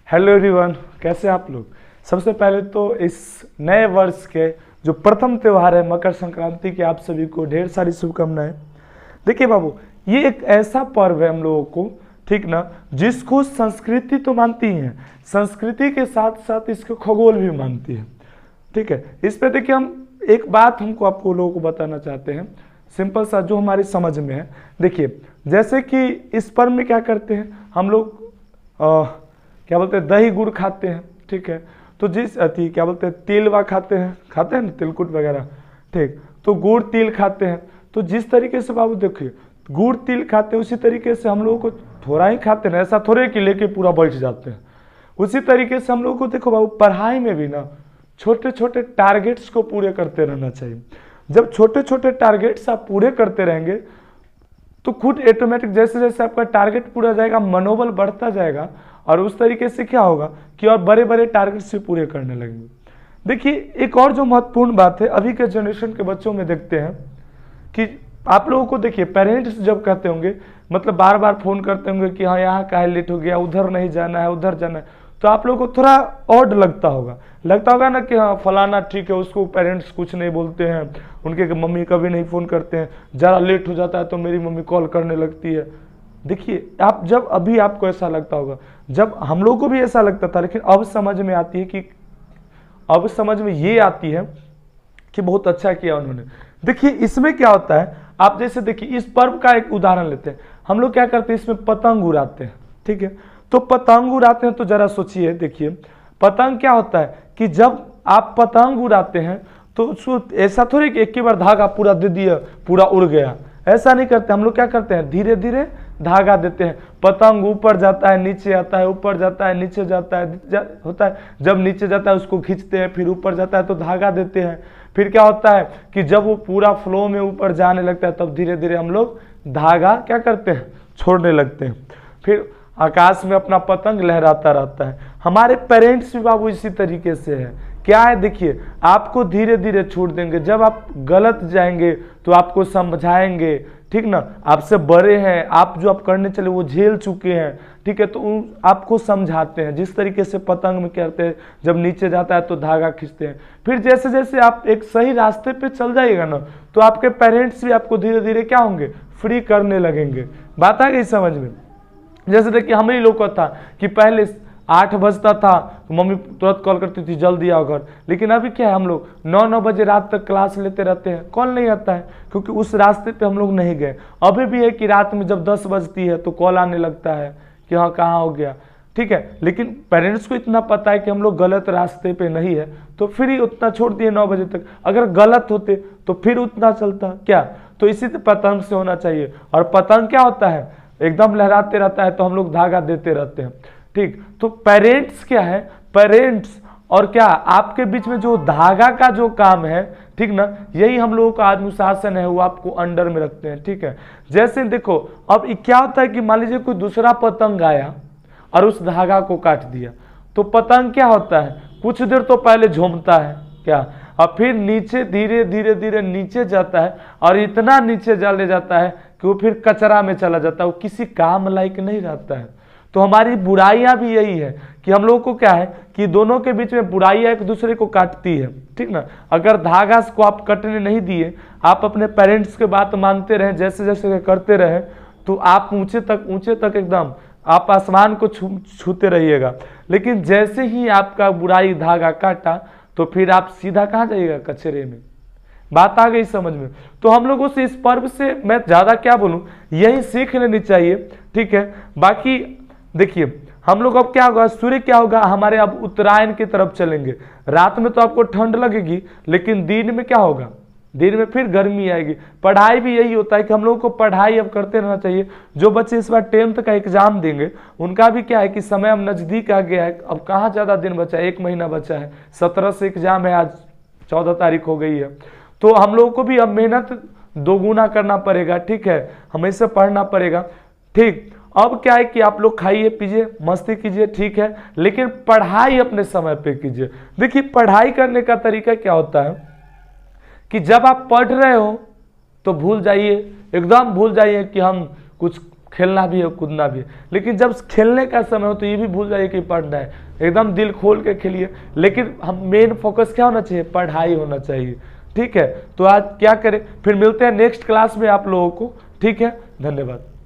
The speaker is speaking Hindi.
हेलो एवरीवन, कैसे आप लोग। सबसे पहले तो इस नए वर्ष के जो प्रथम त्यौहार है मकर संक्रांति के आप सभी को ढेर सारी शुभकामनाएं। देखिए बाबू, ये एक ऐसा पर्व है हम लोगों को, ठीक ना, जिसको संस्कृति तो मानती है, संस्कृति के साथ साथ इसको खगोल भी मानती है। ठीक है, इस पे देखिए हम एक बात हमको आपको लोगों को बताना चाहते हैं, सिंपल सा जो हमारी समझ में है। देखिए जैसे कि इस पर्व में क्या करते हैं हम लोग, क्या बोलते हैं, दही गुड़ खाते हैं। ठीक है, तो जिस क्या बोलते हैं, तिलवा खाते हैं ना, तिलकुट वगैरह। ठीक, तो गुड़ तिल खाते हैं। तो जिस तरीके से बाबू देखिए गुड़ तिल खाते हैं, उसी तरीके से हम लोगों को थोड़ा ही खाते हैं, ऐसा थोड़े कि लेके पूरा बैठ जाते हैं। उसी तरीके से हम लोगों को देखो बाबू, पढ़ाई में भी ना छोटे छोटे टारगेट्स को पूरे करते रहना चाहिए। जब छोटे छोटे टारगेट्स आप पूरे करते रहेंगे तो खुद ऑटोमेटिक जैसे जैसे आपका टारगेट पूरा जाएगा, मनोबल बढ़ता जाएगा, और उस तरीके से क्या होगा कि और बड़े बड़े टारगेट से पूरे करने लगेंगे। देखिए एक और जो महत्वपूर्ण बात है, अभी के जनरेशन के बच्चों में देखते हैं कि आप लोगों को देखिए पेरेंट्स जब कहते होंगे, मतलब बार बार फोन करते होंगे कि हाँ यहाँ काहे लेट हो गया, उधर नहीं जाना है, उधर जाना है, तो आप लोगों को थोड़ा ऑड लगता होगा ना कि हाँ फलाना ठीक है, उसको पेरेंट्स कुछ नहीं बोलते हैं, उनके मम्मी कभी नहीं फ़ोन करते हैं, ज़रा लेट हो जाता है तो मेरी मम्मी कॉल करने लगती है। देखिए आप जब अभी आपको ऐसा लगता होगा, जब हम लोग को भी ऐसा लगता था, लेकिन अब समझ में आती है कि अब समझ में ये आती है कि बहुत अच्छा किया उन्होंने। देखिए इसमें क्या होता है, आप जैसे देखिए इस पर्व का एक उदाहरण लेते हैं, हम लोग क्या करते हैं, इसमें पतंग उड़ाते हैं। ठीक है, तो पतंग उड़ाते हैं तो जरा सोचिए, देखिए पतंग क्या होता है कि जब आप पतंग उड़ाते हैं तो उसको ऐसा थोड़ी कि एक ही बार धागा पूरा दे दिया पूरा उड़ गया, ऐसा नहीं करते हम लोग। क्या करते हैं, धीरे धीरे धागा देते हैं, पतंग ऊपर जाता है नीचे आता है, ऊपर जाता है नीचे जाता है, होता है। जब नीचे जाता है उसको खींचते हैं, फिर ऊपर जाता है तो धागा देते हैं। फिर क्या होता है कि जब वो पूरा फ्लो में ऊपर जाने लगता है तब धीरे धीरे हम लोग धागा क्या करते हैं, छोड़ने लगते हैं। फिर आकाश में अपना पतंग लहराता रहता है। हमारे पेरेंट्स भी बाबू इसी तरीके से है। क्या है, देखिए आपको धीरे धीरे छूट देंगे, जब आप गलत जाएंगे तो आपको समझाएंगे, ठीक ना, आपसे बड़े हैं, आप जो आप करने चले वो झेल चुके हैं। ठीक है, तो आपको समझाते हैं। जिस तरीके से पतंग में करते हैं, जब नीचे जाता है तो धागा खींचते हैं। फिर जैसे जैसे आप एक सही रास्ते पे चल जाइएगा ना, तो आपके पेरेंट्स भी आपको धीरे धीरे क्या होंगे, फ्री करने लगेंगे। बात आ गई समझ में। जैसे देखिए हम ही लोग को था कि पहले 8 बजता था तो मम्मी तुरंत कॉल करती थी जल्दी आओ घर, लेकिन अभी क्या है, हम लोग 9 बजे रात तक क्लास लेते रहते हैं, कॉल नहीं आता है क्योंकि उस रास्ते पे हम लोग नहीं गए। अभी भी है कि रात में जब 10 बजती है तो कॉल आने लगता है कि हाँ कहाँ हो गया। ठीक है, लेकिन पेरेंट्स को इतना पता है कि हम लोग गलत रास्ते पे नहीं है, तो फिर ही उतना छोड़ दिए 9 बजे तक। अगर गलत होते तो फिर उतना चलता क्या। तो इसी पतंग से होना चाहिए। और पतंग क्या होता है, एकदम लहराते रहता है, तो हम लोग धागा देते रहते हैं। ठीक, तो पेरेंट्स क्या है, पेरेंट्स और क्या आपके बीच में जो धागा का जो काम है, ठीक ना, यही हम लोगों का अनुशासन है, वो आपको अंडर में रखते हैं। ठीक है, जैसे देखो अब क्या होता है कि मान लीजिए कोई दूसरा पतंग आया और उस धागा को काट दिया, तो पतंग क्या होता है, कुछ देर तो पहले झूमता है क्या, और फिर नीचे धीरे धीरे धीरे नीचे जाता है, और इतना नीचे ले जाता है कि वो फिर कचरा में चला जाता है, वो किसी काम लायक नहीं रहता है। तो हमारी बुराइयां भी यही है कि हम लोगों को क्या है कि दोनों के बीच में बुराइयां एक दूसरे को काटती है। ठीक ना, अगर धागा को आप कटने नहीं दिए, आप अपने पेरेंट्स के बात मानते रहें, जैसे जैसे करते रहें, तो आप ऊंचे तक एकदम आप आसमान को छूते रहिएगा। लेकिन जैसे ही आपका बुराई धागा काटा तो फिर आप सीधा कहाँ जाइएगा, कचरे में। बात आ गई समझ में। तो हम लोगों से इस पर्व से मैं ज्यादा क्या बोलूं, यही सीख लेनी चाहिए। ठीक है, बाकी देखिए हम लोग अब क्या होगा, सूर्य क्या होगा, हमारे अब उत्तरायण की तरफ चलेंगे। रात में तो आपको ठंड लगेगी, लेकिन दिन में क्या होगा, दिन में फिर गर्मी आएगी। पढ़ाई भी यही होता है कि हम लोगों को पढ़ाई अब करते रहना चाहिए। जो बच्चे इस बार 10th का एग्जाम देंगे, उनका भी क्या है कि समय अब नजदीक आ गया है। अब कहाँ ज्यादा दिन बचा है, 1 महीना बचा है, 17 से एग्जाम है, आज 14 तारीख हो गई है। तो हम लोगों को भी अब मेहनत दोगुना करना पड़ेगा। ठीक है, हमेशा पढ़ना पड़ेगा। ठीक, अब क्या है कि आप लोग खाइए पीजिए मस्ती कीजिए, ठीक है, लेकिन पढ़ाई अपने समय पे कीजिए। देखिए पढ़ाई करने का तरीका क्या होता है कि जब आप पढ़ रहे हो तो भूल जाइए, एकदम भूल जाइए कि हम कुछ खेलना भी है, कूदना भी है, लेकिन जब खेलने का समय हो तो ये भी भूल जाइए कि पढ़ना है। एकदम दिल खोल के खेलिए, लेकिन हम मेन फोकस क्या होना चाहिए, पढ़ाई होना चाहिए। ठीक है, तो आज क्या करें, फिर मिलते हैं नेक्स्ट क्लास में आप लोगों को। ठीक है, धन्यवाद।